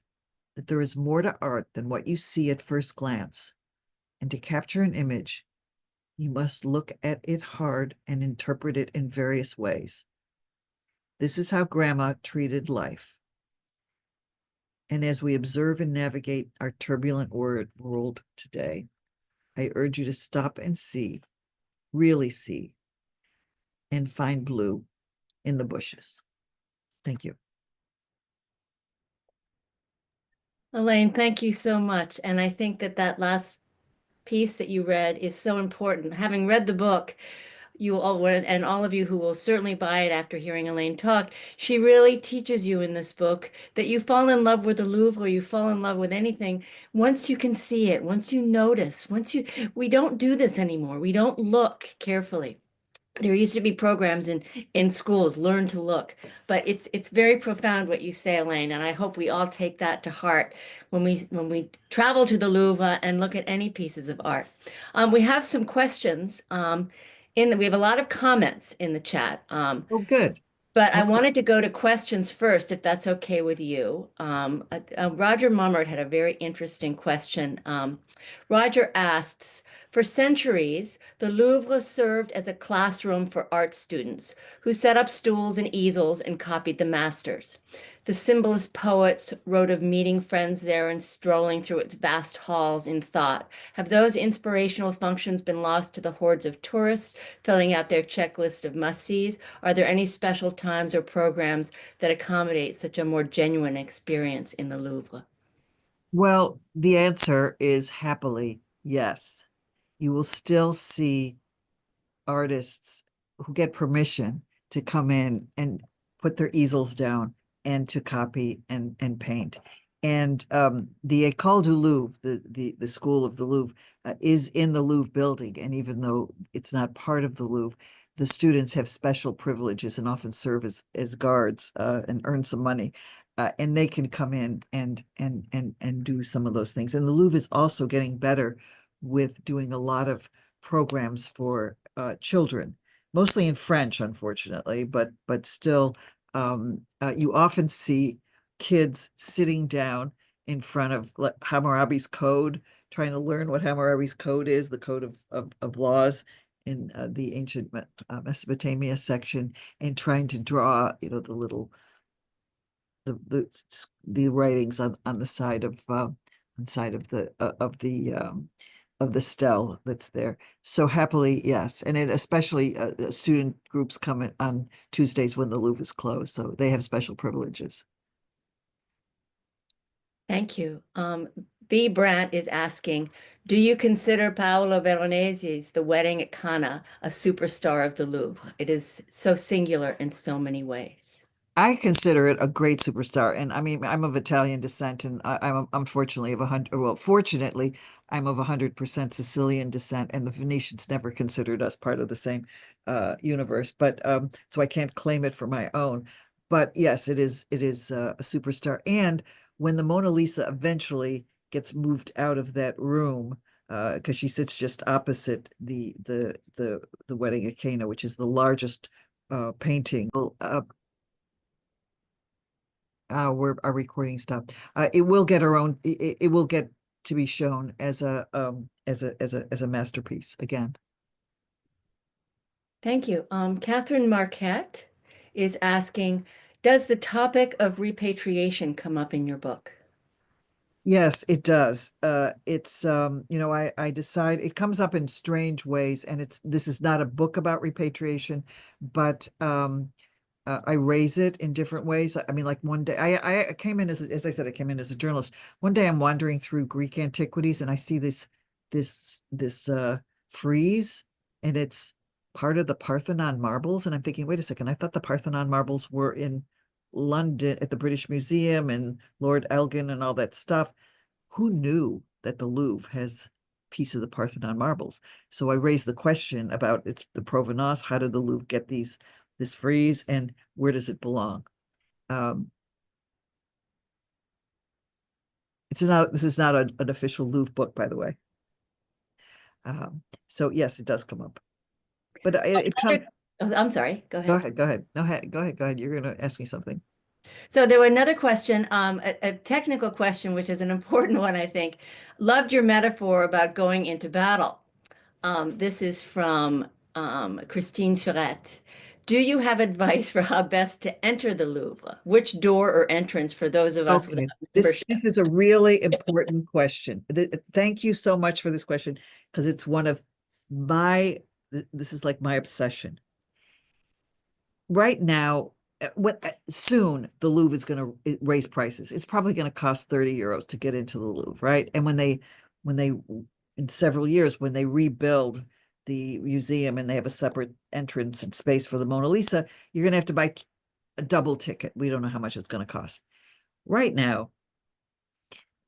that there is more to art than what you see at first glance. And to capture an image, you must look at it hard and interpret it in various ways. This is how Grandma treated life. And as we observe and navigate our turbulent world today, I urge you to stop and see, really see, and find blue in the bushes. Thank you. Elaine, thank you so much. And I think that last piece that you read is so important. Having read the book, you all, and all of you who will certainly buy it after hearing Elaine talk, she really teaches you in this book that you fall in love with the Louvre or you fall in love with anything once you can see it, once you notice, we don't do this anymore. We don't look carefully. There used to be programs in schools, learn to look, but it's very profound what you say, Elaine, and I hope we all take that to heart when we travel to the Louvre and look at any pieces of art. We have some questions. We have a lot of comments in the chat. Oh, good. But I wanted to go to questions first, if that's okay with you. Roger Mummert had a very interesting question. Roger asks, for centuries, the Louvre served as a classroom for art students who set up stools and easels and copied the masters. The symbolist poets wrote of meeting friends there and strolling through its vast halls in thought. Have those inspirational functions been lost to the hordes of tourists filling out their checklist of must-sees? Are there any special times or programs that accommodate such a more genuine experience in the Louvre? Well, the answer is happily yes. You will still see artists who get permission to come in and put their easels down and to copy and paint. And the École du Louvre, the School of the Louvre, is in the Louvre building. And even though it's not part of the Louvre, the students have special privileges and often serve as guards and earn some money. And they can come in and do some of those things. And the Louvre is also getting better with doing a lot of programs for children, mostly in French, unfortunately, but still, you often see kids sitting down in front of Hammurabi's code, trying to learn what Hammurabi's code is, the code of laws in the ancient Mesopotamia section, and trying to draw, the little the writings on the side of the stele that's there. So happily, yes. And it especially student groups come in on Tuesdays when the Louvre is closed, so they have special privileges. Thank you. B. Brandt is asking, do you consider Paolo Veronese's The Wedding at Cana a superstar of the Louvre? It is so singular in so many ways. I consider it a great superstar, and I mean, I'm of Italian descent, and I'm unfortunately of 100. Well, fortunately, I'm of 100% Sicilian descent, and the Venetians never considered us part of the same universe. But so I can't claim it for my own. But yes, it is a superstar. And when the Mona Lisa eventually gets moved out of that room, because she sits just opposite the Wedding at Cana, which is the largest painting. Where our recording stopped. It will get our own. It will get to be shown as a masterpiece again. Thank you. Catherine Marquette is asking, does the topic of repatriation come up in your book? Yes, it does. I decide it comes up in strange ways, and this is not a book about repatriation, but I raise it in different ways. I mean, like one day I came in as I said, I came in as a journalist. One day I'm wandering through Greek antiquities and I see this frieze, and it's part of the Parthenon marbles. And I'm thinking, wait a second, I thought the Parthenon marbles were in London at the British Museum and Lord Elgin and all that stuff. Who knew that the Louvre has a piece of the Parthenon marbles? So I raised the question about it's the provenance. How did the Louvre get this frieze, and where does it belong? This is not an official Louvre book, by the way. So yes, it does come up, but it comes. Oh, I'm sorry. Go Go ahead. ahead. Go ahead. No, go ahead. You're going to ask me something. So there were another question, a technical question, which is an important one, I think. Loved your metaphor about going into battle. This is from Christine Charette. Do you have advice for how best to enter the Louvre? Which door or entrance for those of us without Okay, membership? this is a really important question. Thank you so much for this question, because it's one of this is like my obsession. Right now, soon the Louvre is going to raise prices. It's probably going to cost 30 euros to get into the Louvre, right? And when they in several years, when they rebuild the museum and they have a separate entrance and space for the Mona Lisa, you're going to have to buy a double ticket. We don't know how much it's going to cost. Right now,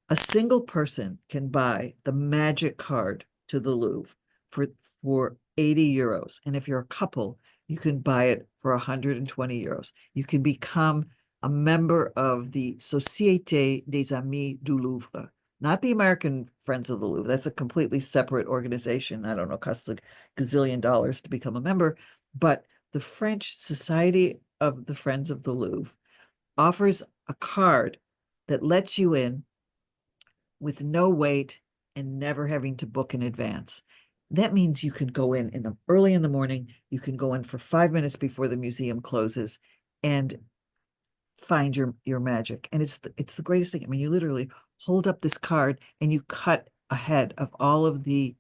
a single person can buy the magic card to the Louvre for 80 euros. And if you're a couple, you can buy it for 120 euros. You can become a member of the Société des Amis du Louvre, not the American Friends of the Louvre. That's a completely separate organization. I don't know, costs a gazillion dollars to become a member. But the French Society of the Friends of the Louvre offers a card that lets you in with no wait and never having to book in advance. That means you can go in the early in the morning. You can go in for 5 minutes before the museum closes and find your magic. And it's the greatest thing. I mean, you literally hold up this card and you cut ahead of all of the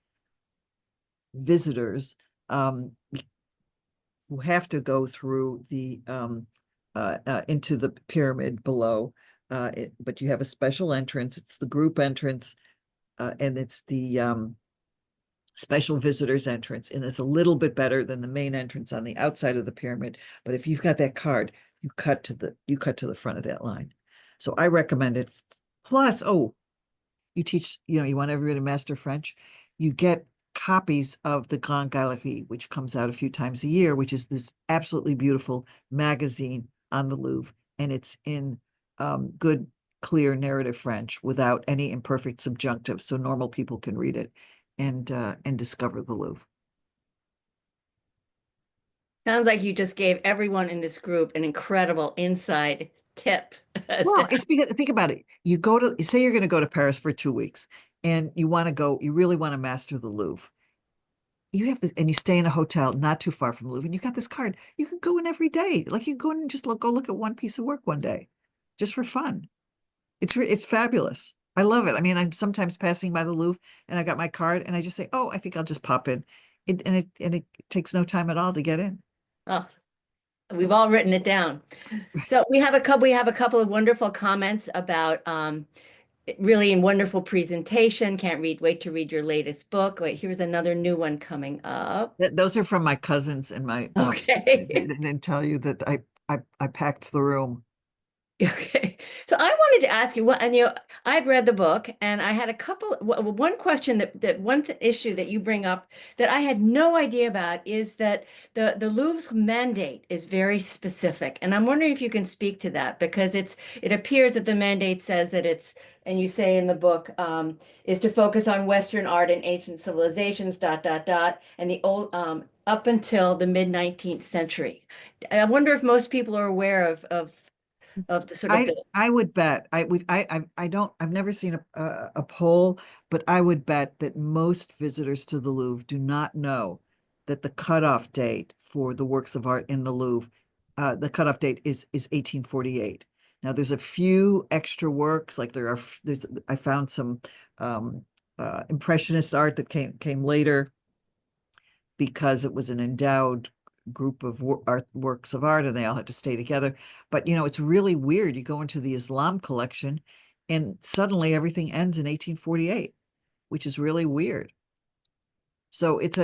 visitors who have to go through the into the pyramid below. But you have a special entrance. It's the group entrance, and it's the special visitors entrance, and it's a little bit better than the main entrance on the outside of the pyramid. But if you've got that card, you cut to the front of that line. So I recommend it. Plus, you teach, you want everybody to master French. You get copies of the Grand Galerie, which comes out a few times a year, which is this absolutely beautiful magazine on the Louvre, and it's in good, clear narrative French without any imperfect subjunctive, so normal people can read it and discover the Louvre. Sounds like you just gave everyone in this group an incredible inside tip. Well, it's because think about it. Say you're going to go to Paris for 2 weeks and you really want to master the Louvre. You have this, and you stay in a hotel not too far from the Louvre, and you got this card. You can go in every day. Like you go in and just go look at one piece of work one day, just for fun. It's fabulous. I love it. I mean, I'm sometimes passing by the Louvre and I got my card and I just say, oh, I think I'll just pop in. It takes no time at all to get in. Oh, we've all written it down. So we have a couple of wonderful comments about really wonderful presentation. Can't wait to read your latest book. Wait, here's another new one coming up. Those are from my cousins and my Okay. didn't tell you that I packed the room. Okay. So I wanted to ask you what, and I've read the book and I had a one question that one issue that you bring up that I had no idea about is that the Louvre's mandate is very specific. And I'm wondering if you can speak to that because it appears that the mandate says that and you say in the book, is to focus on Western art and ancient civilizations, and the old, up until the mid 19th century. I wonder if most people are aware of the sort of I would bet I don't I've never seen a poll, but I would bet that most visitors to the Louvre do not know that the cutoff date for the works of art in the Louvre, the cutoff date is 1848. Now there's a few extra works, like I found some impressionist art that came later because it was an endowed group of works of art and they all had to stay together. But it's really weird. You go into the Islam collection and suddenly everything ends in 1848, which is really weird. So it's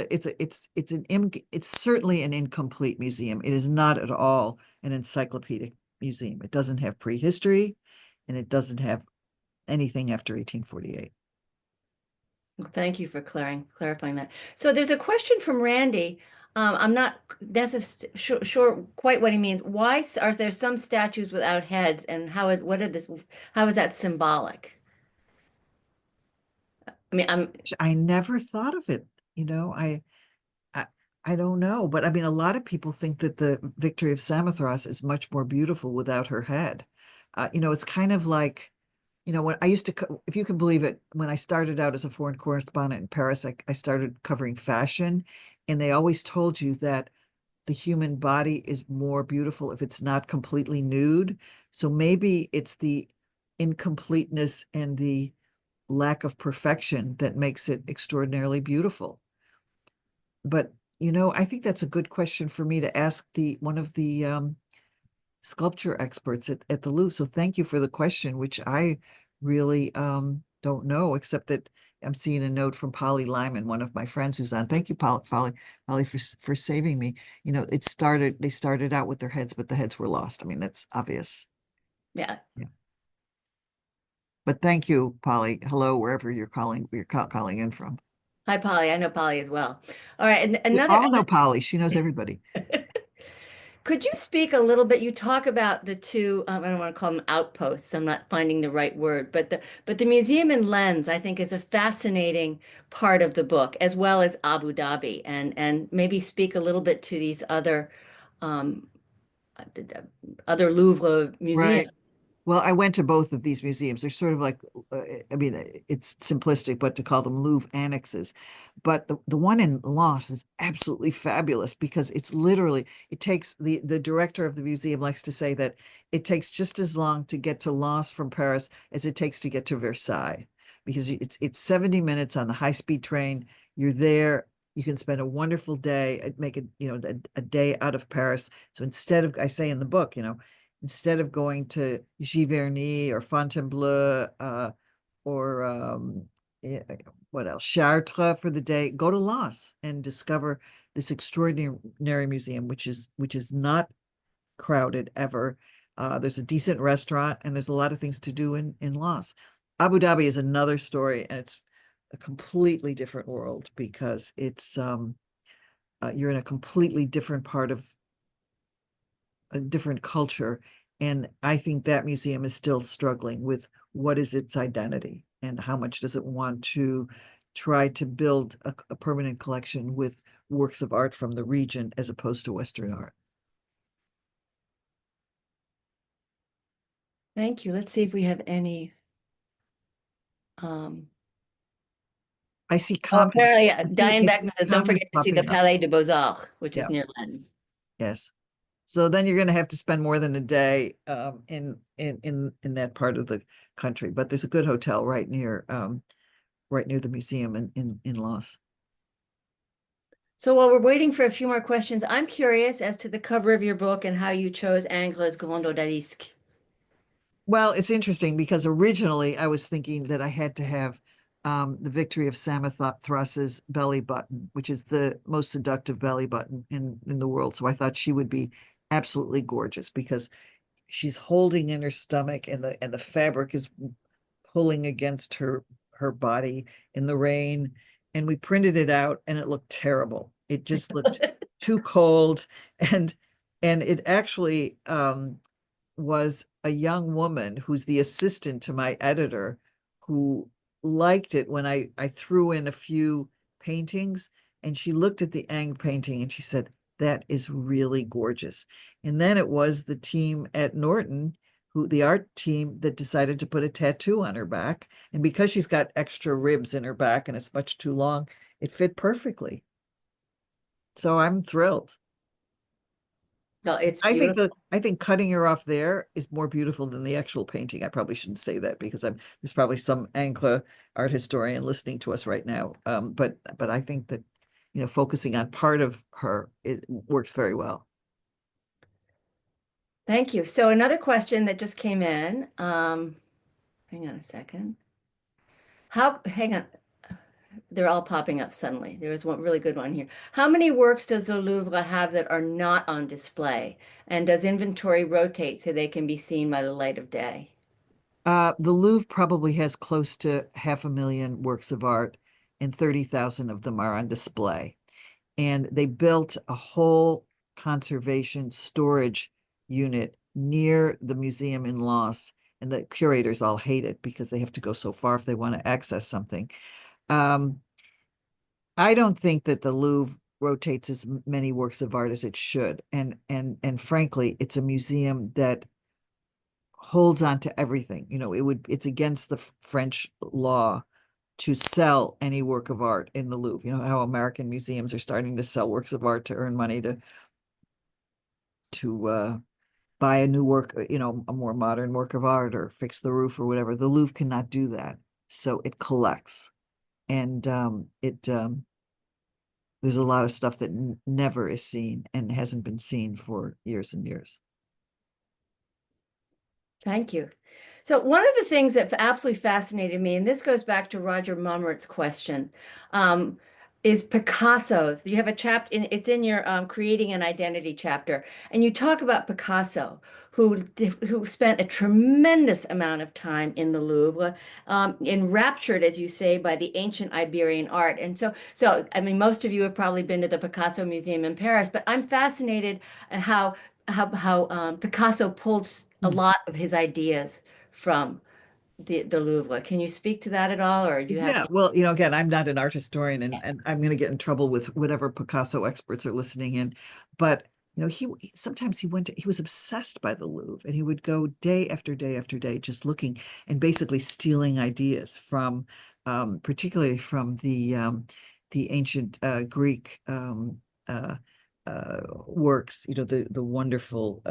certainly an incomplete museum. It is not at all an encyclopedic museum. It doesn't have prehistory and it doesn't have anything after 1848. Well, thank you for clarifying that. So there's a question from Randy. I'm not sure quite what he means. Why are there some statues without heads, and how is that symbolic? I mean, I never thought of it. I, I don't know, but I mean, a lot of people think that the Victory of Samothrace is much more beautiful without her head. It's kind of like, when I used to, if you can believe it, when I started out as a foreign correspondent in Paris, I started covering fashion, and they always told you that the human body is more beautiful if it's not completely nude. So maybe it's the incompleteness and the lack of perfection that makes it extraordinarily beautiful. But I think that's a good question for me to ask one of the sculpture experts at the Louvre. So thank you for the question, which I really don't know, except that I'm seeing a note from Polly Lyman, one of my friends who's on. Thank you, Polly, for saving me. They started out with their heads, but the heads were lost. I mean, that's obvious. yeah. But thank you, Polly. Hello, wherever you're calling in from. Hi, Polly. I know Polly as well. All right, and We all know Polly. She knows everybody. Could you speak a little bit? You talk about the two, I don't want to call them outposts. I'm not finding the right word, but the museum in Lens, I think, is a fascinating part of the book, as well as Abu Dhabi, and maybe speak a little bit to these um, other Louvre Right. museums. Well, I went to both of these museums. They're sort of like, I mean, it's simplistic, but to call them Louvre annexes. But the one in Lens is absolutely fabulous because it takes the director of the museum likes to say that it takes just as long to get to Lens from Paris as it takes to get to Versailles because it's 70 minutes on the high-speed train. You're there. You can spend a wonderful day, make it, a day out of Paris. So instead of, I say in the book, instead of going to Giverny or Fontainebleau or what else, Chartres for the day, go to Lens and discover this extraordinary museum, which is not crowded ever. There's a decent restaurant and there's a lot of things to do in Lens. Abu Dhabi is another story, and it's a completely different world because it's you're in a completely different part of a different culture. And I think that museum is still struggling with what is its identity and how much does it want to try to build a permanent collection with works of art from the region as opposed to Western art. Thank you. Let's see if we have any. Um, I see oh, comments. apparently, I Diane Beck see says, don't comments forget to see the popping up. Palais de Beaux-Arts, which is Yeah. near Lens. Yes. So then you're going to have to spend more than a day in that part of the country. But there's a good hotel right near the museum in Lens. So while we're waiting for a few more questions, I'm curious as to the cover of your book and how you chose Angla's Grand Odalisque. Well, it's interesting because originally I was thinking that I had to have the Victory of Samothrace's belly button, which is the most seductive belly button in the world. So I thought she would be absolutely gorgeous because she's holding in her stomach and the fabric is pulling against her body in the rain. And we printed it out and it looked terrible. It just looked too cold and it actually was a young woman who's the assistant to my editor who liked it when I threw in a few paintings, and she looked at the Ang painting and she said, that is really gorgeous. And then it was the team at Norton, the art team, that decided to put a tattoo on her back. And because she's got extra ribs in her back and it's much too long, it fit perfectly. So I'm thrilled. No, it's beautiful. I think cutting her off there is more beautiful than the actual painting. I probably shouldn't say that because there's probably some Anglo art historian listening to us right now. But I think that, focusing on part of her, it works very well. Thank you. So another question that just came in. Hang on a second. Hang on. They're all popping up suddenly. There was one really good one here. How many works does the Louvre have that are not on display? And does inventory rotate so they can be seen by the light of day? The Louvre probably has close to 500,000 works of art, and 30,000 of them are on display. And they built a whole conservation storage unit near the museum in Loss, and the curators all hate it because they have to go so far if they want to access something. I don't think that the Louvre rotates as many works of art as it should. And frankly, it's a museum that holds on to everything. It's against the French law to sell any work of art in the Louvre. You know how American museums are starting to sell works of art to earn money to buy a new work, a more modern work of art or fix the roof or whatever. The Louvre cannot do that. So it collects. And there's a lot of stuff that never is seen and hasn't been seen for years and years. Thank you. So one of the things that absolutely fascinated me, and this goes back to Roger Mummert's question, is Picasso's. You have a chapter, it's in your Creating an Identity chapter, and you talk about Picasso, who spent a tremendous amount of time in the Louvre, enraptured, as you say, by the ancient Iberian art. And so I mean, most of you have probably been to the Picasso Museum in Paris, but I'm fascinated at how Picasso pulled a lot of his ideas from the Louvre. Can you speak to that at all, or do you have? Yeah, well, again, I'm not an art historian, and I'm going to get in trouble with whatever Picasso experts are listening in. But he sometimes he was obsessed by the Louvre, and he would go day after day after day just looking and basically stealing ideas from, particularly from the ancient Greek works. The wonderful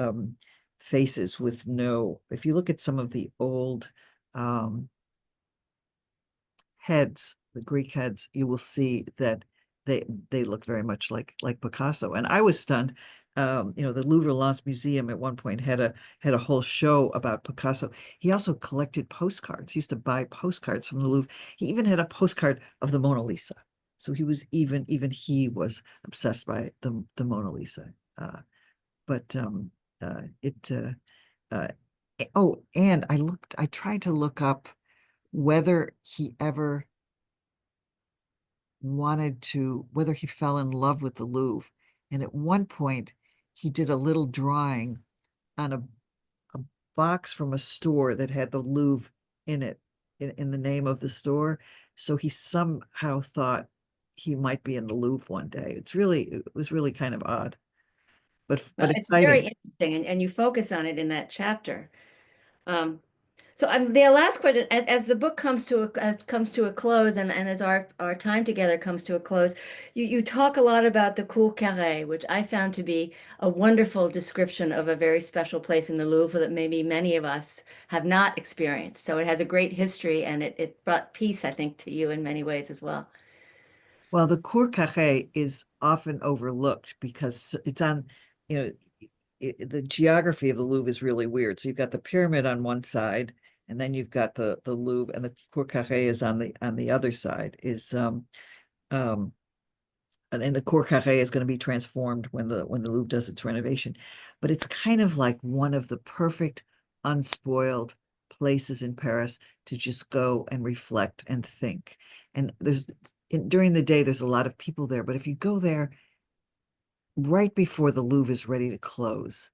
faces with no. If you look at some of the old heads, the Greek heads, you will see that they look very much like Picasso. And I was stunned. The Louvre Lens Museum at one point had a whole show about Picasso. He also collected postcards. He used to buy postcards from the Louvre. He even had a postcard of the Mona Lisa. So he was even he was obsessed by the Mona Lisa. Oh, and I tried to look up whether he ever whether he fell in love with the Louvre. And at one point, he did a little drawing on a box from a store that had the Louvre in it, in the name of the store. So he somehow thought he might be in the Louvre one day. It was really kind of odd, but It's very exciting. interesting, and you focus on it in that chapter. So the last question, as the book comes to a close, and as our time together comes to a close, you talk a lot about the Cour Carrée, which I found to be a wonderful description of a very special place in the Louvre that maybe many of us have not experienced. So it has a great history, and it brought peace, I think, to you in many ways as well. Well, the Cour Carrée is often overlooked because it's on, the geography of the Louvre is really weird. So you've got the pyramid on one side, and then you've got the Louvre, and the Cour Carrée is on the other side. And the Cour Carrée is going to be transformed when the Louvre does its renovation. But it's kind of like one of the perfect, unspoiled places in Paris to just go and reflect and think. And during the day, there's a lot of people there, but if you go there right before the Louvre is ready to close,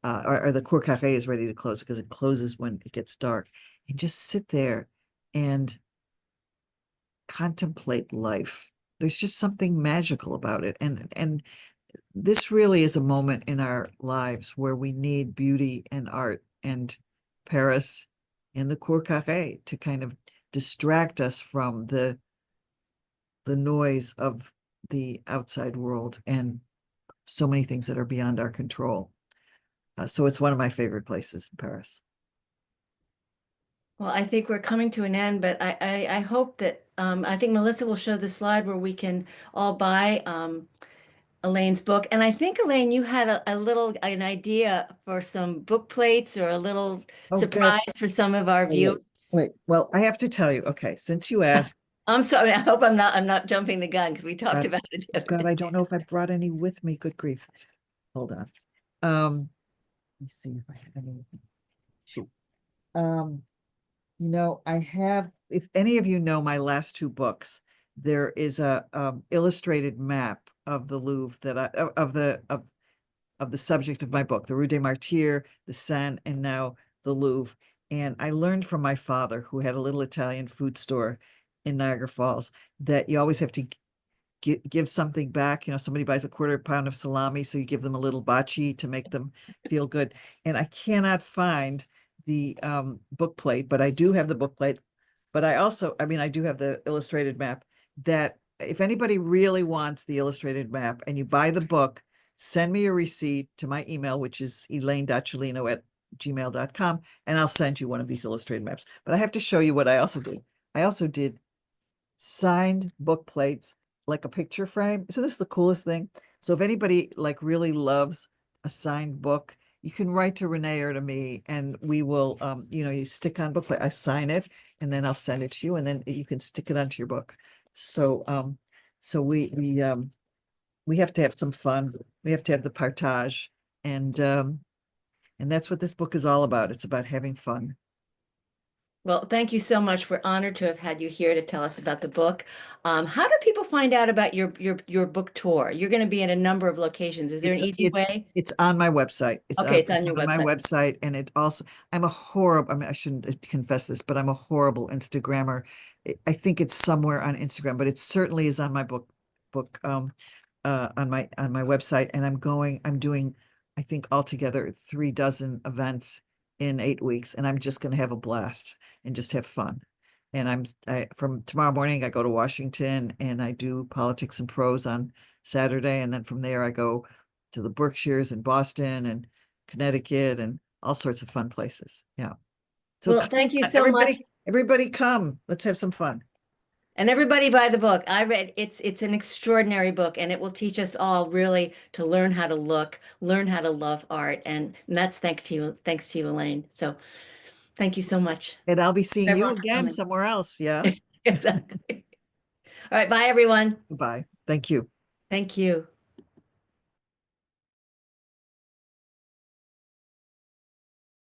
or the Cour Carrée is ready to close, because it closes when it gets dark, and just sit there and contemplate life. There's just something magical about it. And this really is a moment in our lives where we need beauty and art, and Paris and the Cour Carrée to kind of distract us from the noise of the outside world and so many things that are beyond our control. So it's one of my favorite places in Paris. Well, I think we're coming to an end, but I hope that I think Melissa will show the slide where we can all buy Elaine's book. And I think, Elaine, you had an idea for some book plates or a little Oh, good. surprise for some of our viewers. Wait, well, I have to tell you, okay, since you asked, I'm sorry, I hope I'm not jumping the gun because we talked about it. the other God, day. I don't know if I brought any with me. Good grief. Hold on. Let me see if I have any with me. Shoot. I have, if any of you know my last two books, there is a illustrated map of the Louvre that of the subject of my book, the Rue des Martyrs, the Seine, and now the Louvre. And I learned from my father, who had a little Italian food store in Niagara Falls, that you always have to give something back. Somebody buys a quarter pound of salami, so you give them a little bocce to make them feel good. And I cannot find the book plate, but I do have the book plate. But I do have the illustrated map, that if anybody really wants the illustrated map and you buy the book, send me a receipt to my email, which is elaine.sciolino@gmail.com, and I'll send you one of these illustrated maps. But I have to show you what I also did. I also did signed book plates, like a picture frame. So this is the coolest thing. So if anybody really loves a signed book, you can write to Renee or to me, and we will, you stick on book plate. I sign it, and then I'll send it to you, and then you can stick it onto your book. So, we have to have some fun. We have to have the partage, and that's what this book is all about. It's about having fun. Well, thank you so much. We're honored to have had you here to tell us about the book. How do people find out about your book tour? You're going to be in a number of locations. Is there an easy way? It's on my website. Okay, it's on your my website. website, and it also, I'm a horrible, I shouldn't confess this, but I'm a horrible Instagrammer. I think it's somewhere on Instagram, but it certainly is on my book on my website. And I'm doing, I think altogether 36 events in 8 weeks, and I'm just going to have a blast and just have fun. And from tomorrow morning, I go to Washington and I do politics and prose on Saturday. And then from there, I go to the Berkshires and Boston and Connecticut and all sorts of fun places. Yeah. So Well, thank you so much. Everybody come. Let's have some fun. And everybody buy the book. I read it's an extraordinary book, and it will teach us all really to learn how to look, learn how to love art. And that's thanks to you, Elaine. So thank you so much. And I'll be seeing you Everyone for again coming. somewhere else. Yeah. Exactly. All right, bye everyone. Bye. Thank you. Thank you.